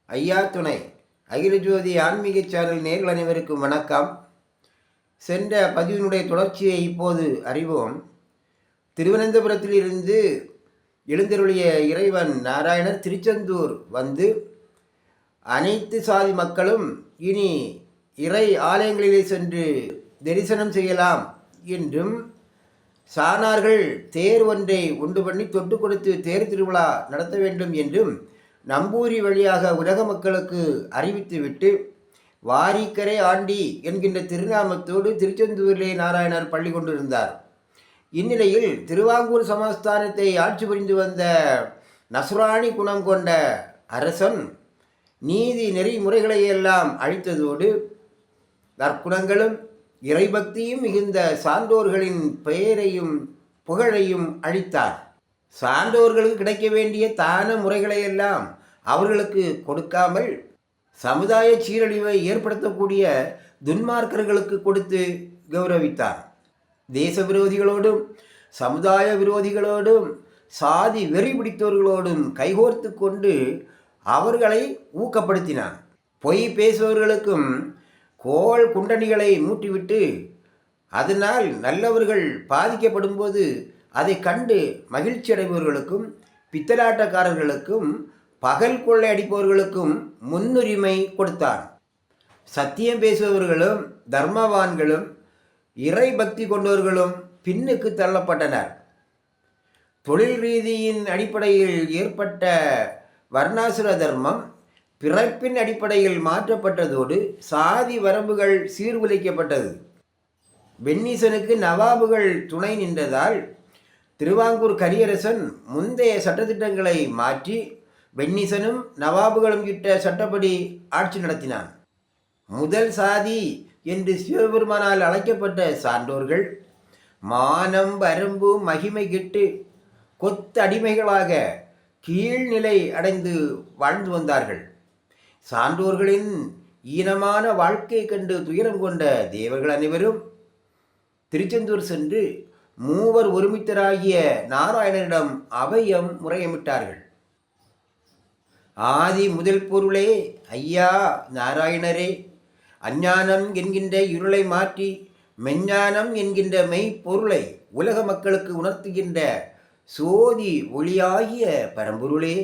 ஐயா துணை அகில ஜோதி ஆன்மீக சேனல் நேர்கள் அனைவருக்கும் வணக்கம். சென்ற பதிவினுடைய தொடர்ச்சியை இப்போது அறிவோம். திருவனந்தபுரத்தில் இருந்து எழுந்தருளிய இறைவன் நாராயணர் திருச்செந்தூர் வந்து அனைத்து சாதி மக்களும் இனி இறை ஆலயங்களிலே சென்று தரிசனம் செய்யலாம் என்றும், சாணார்கள் தேர் ஒன்றை உண்டு பண்ணி தொட்டு கொடுத்து தேர் திருவிழா நடத்த வேண்டும் என்றும் நம்பூரி வழியாக உலக மக்களுக்கு அறிவித்துவிட்டு வாரிக்கரை ஆண்டி என்கின்ற திருநாமத்தோடு திருச்செந்தூரிலே நாராயணர் பள்ளி கொண்டிருந்தார். இந்நிலையில் திருவாங்கூர் சமஸ்தானத்தை ஆட்சி புரிந்து வந்த நசுராணி குணம் கொண்ட அரசன் நீதி நெறிமுறைகளையெல்லாம் அழித்ததோடு நற்குணங்களும் இறைபக்தியும் மிகுந்த சான்றோர்களின் பெயரையும் புகழையும் அழித்தார். சான்றோர்களுக்கு கிடைக்க வேண்டிய தான முறைகளையெல்லாம் அவர்களுக்கு கொடுக்காமல் சமுதாய சீரழிவை ஏற்படுத்தக்கூடிய துன்மார்க்கர்களுக்கு கொடுத்து கௌரவித்தார். தேச விரோதிகளோடும் சமுதாய விரோதிகளோடும் சாதி வெறி பிடித்தவர்களோடும் கைகோர்த்து கொண்டு அவர்களை ஊக்கப்படுத்தினார். பொய் பேசுபவர்களுக்கும் கோள் குண்டணிகளை மூட்டிவிட்டு அதனால் நல்லவர்கள் பாதிக்கப்படும் போது அதை கண்டு மகிழ்ச்சி அடைபவர்களுக்கும் பித்தலாட்டக்காரர்களுக்கும் பகல் கொள்ளை அடிப்பவர்களுக்கும் முன்னுரிமை கொடுத்தான். சத்தியம் பேசுபவர்களும் தர்மவான்களும் இறை பக்தி கொண்டவர்களும் பின்னுக்கு தள்ளப்பட்டனர். தொழில் ரீதியின் அடிப்படையில் ஏற்பட்ட வர்ணாசுர தர்மம் பிறப்பின் அடிப்படையில் மாற்றப்பட்டதோடு சாதி வரம்புகள் சீர்குலைக்கப்பட்டது. வெண்ணீசனுக்கு நவாபுகள் துணை நின்றதால் திருவாங்கூர் கரியரசன் முந்தைய சட்டத்திட்டங்களை மாற்றி வெண்ணீசனும் நவாபுகளும் இட்ட சட்டப்படி ஆட்சி நடத்தினான். முதல் சாதி என்று சிவபெருமானால் அழைக்கப்பட்ட சான்றோர்கள் மானம் வரம்பு மகிமை கெட்டு கொத்தடிமைகளாக கீழ்நிலை அடைந்து வாழ்ந்து வந்தார்கள். சான்றோர்களின் ஈனமான வாழ்க்கை கண்டு துயரம் கொண்ட தேவர்கள் அனைவரும் திருச்செந்தூர் சென்று மூவர் ஒருமித்தராகிய நாராயணனிடம் அபயம் முறையமிட்டார்கள். ஆதி முதல் பொருளே ஐயா நாராயணரே, அஞ்ஞானம் என்கின்ற இருளை மாற்றி மெஞ்ஞானம் என்கின்ற மெய்ப்பொருளை உலக மக்களுக்கு உணர்த்துகின்ற சோதி ஒளியாகிய பரம்பொருளே,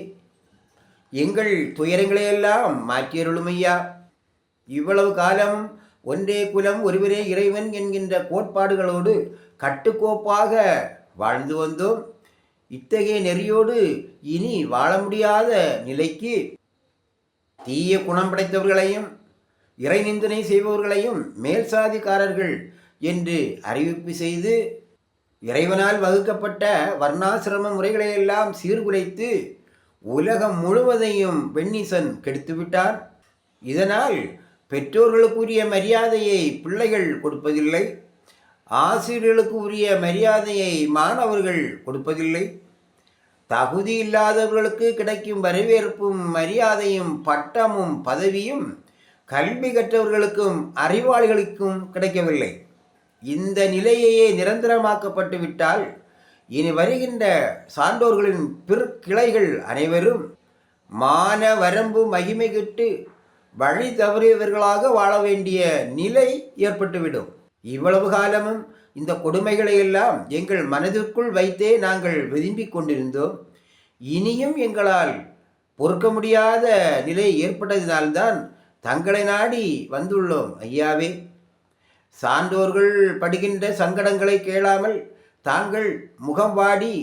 எங்கள் துயரங்களையெல்லாம் மாற்றியருளும் ஐயா. இவ்வளவு காலம் ஒன்றே குலம் ஒருவரே இறைவன் என்கின்ற கோட்பாடுகளோடு கட்டுக்கோப்பாக வாழ்ந்து வந்தோம். இத்தகைய நெறியோடு இனி வாழ முடியாத நிலைக்கு தீய குணம் படைத்தவர்களையும் இறை நிந்தனை செய்பவர்களையும் மேல் சாதிக்காரர்கள் என்று அறிவிப்பு செய்து இறைவனால் வகுக்கப்பட்ட வர்ணாசிரம முறைகளையெல்லாம் சீர்குலைத்து உலகம் முழுவதையும் வெண்ணீசன் கெடுத்துவிட்டார். இதனால் பெற்றோர்களுக்குரிய மரியாதையை பிள்ளைகள் கொடுப்பதில்லை, ஆசிரியர்களுக்கு உரிய மரியாதையை மாணவர்கள் கொடுப்பதில்லை, தகுதி இல்லாதவர்களுக்கு கிடைக்கும் வரவேற்பும் மரியாதையும் பட்டமும் பதவியும் கல்வி கற்றவர்களுக்கும் அறிவாளிகளுக்கும் கிடைக்கவில்லை. இந்த நிலையையே நிரந்தரமாக்கப்பட்டு விட்டால் இனி வருகின்ற சான்றோர்களின் பிற்கிளைகள் அனைவரும் மான வரம்பு மகிமை கெட்டு வழி தவறியவர்களாக வாழ வேண்டிய நிலை ஏற்பட்டுவிடும். இவ்வளவு காலமும் இந்த கொடுமைகளை எல்லாம் எங்கள் மனதிற்குள் வைத்தே நாங்கள் விரும்பிக் கொண்டிருந்தோம். இனியும் எங்களால் பொறுக்க முடியாத நிலை ஏற்பட்டதினால்தான் தங்களை நாடி வந்துள்ளோம் ஐயாவே. சான்றோர்கள் படுகின்ற சங்கடங்களை கேளாமல் தாங்கள் முகம் வாடி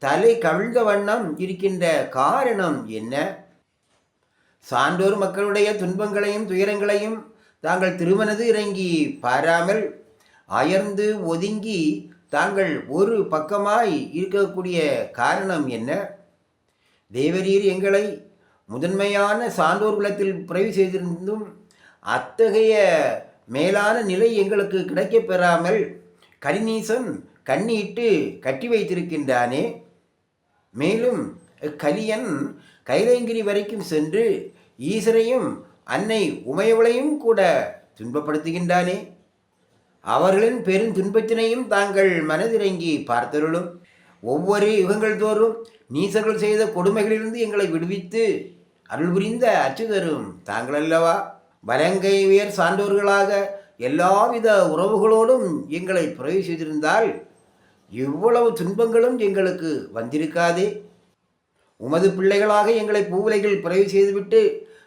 தலை கவிழ்ந்த வண்ணம் இருக்கின்ற காரணம் என்ன? சான்றோர் மக்களுடைய துன்பங்களையும் துயரங்களையும் தாங்கள் திருமனது இறங்கி பாராமல் அயர்ந்து ஒதுங்கி தாங்கள் ஒரு பக்கமாய் இருக்கக்கூடிய காரணம் என்ன? தேவரீர் எங்களை முதன்மையான சான்றோர் குலத்தில் பிறவி செய்திருந்தும் அத்தகைய மேலான நிலை எங்களுக்கு கிடைக்கப் பெறாமல் கலிநீசன் கண்ணிட்டு கட்டி வைத்திருக்கின்றானே. மேலும் கலியன் கைலைங்கிரி வரைக்கும் சென்று ஈசரையும் அன்னை உமையவளையும் கூட துன்பப்படுத்துகின்றானே. அவர்களின் பெரும் துன்பத்தினையும் தாங்கள் மனதிறங்கி பார்த்தருளும். ஒவ்வொரு யுகங்கள் தோறும் நீசர்கள் செய்த கொடுமைகளிலிருந்து எங்களை விடுவித்து அருள் புரிந்த அச்சுதரும் தாங்களல்லவா? வலங்கை உயர் சான்றோர்களாக எல்லாவித உறவுகளோடும் எங்களை பிறவி செய்திருந்தால் இவ்வளவு துன்பங்களும் எங்களுக்கு வந்திருக்காதே. உமது பிள்ளைகளாக எங்களை பூவுலைகள் பிறவி செய்துவிட்டு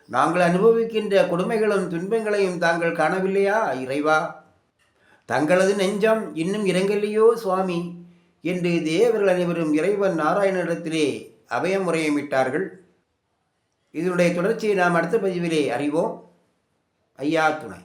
நாங்கள் அனுபவிக்கின்ற கொடுமைகளும் துன்பங்களையும் தாங்கள் காணவில்லையா இறைவா? தங்களது நெஞ்சம் இன்னும் இறங்கலையோ சுவாமி என்று தேவர்கள் அனைவரும் இறைவன் நாராயணனிடத்திலே அபயம் முறையமிட்டார்கள். இதனுடைய தொடர்ச்சியை நாம் அடுத்த பதிவிலே அறிவோம். ஐயா துணை.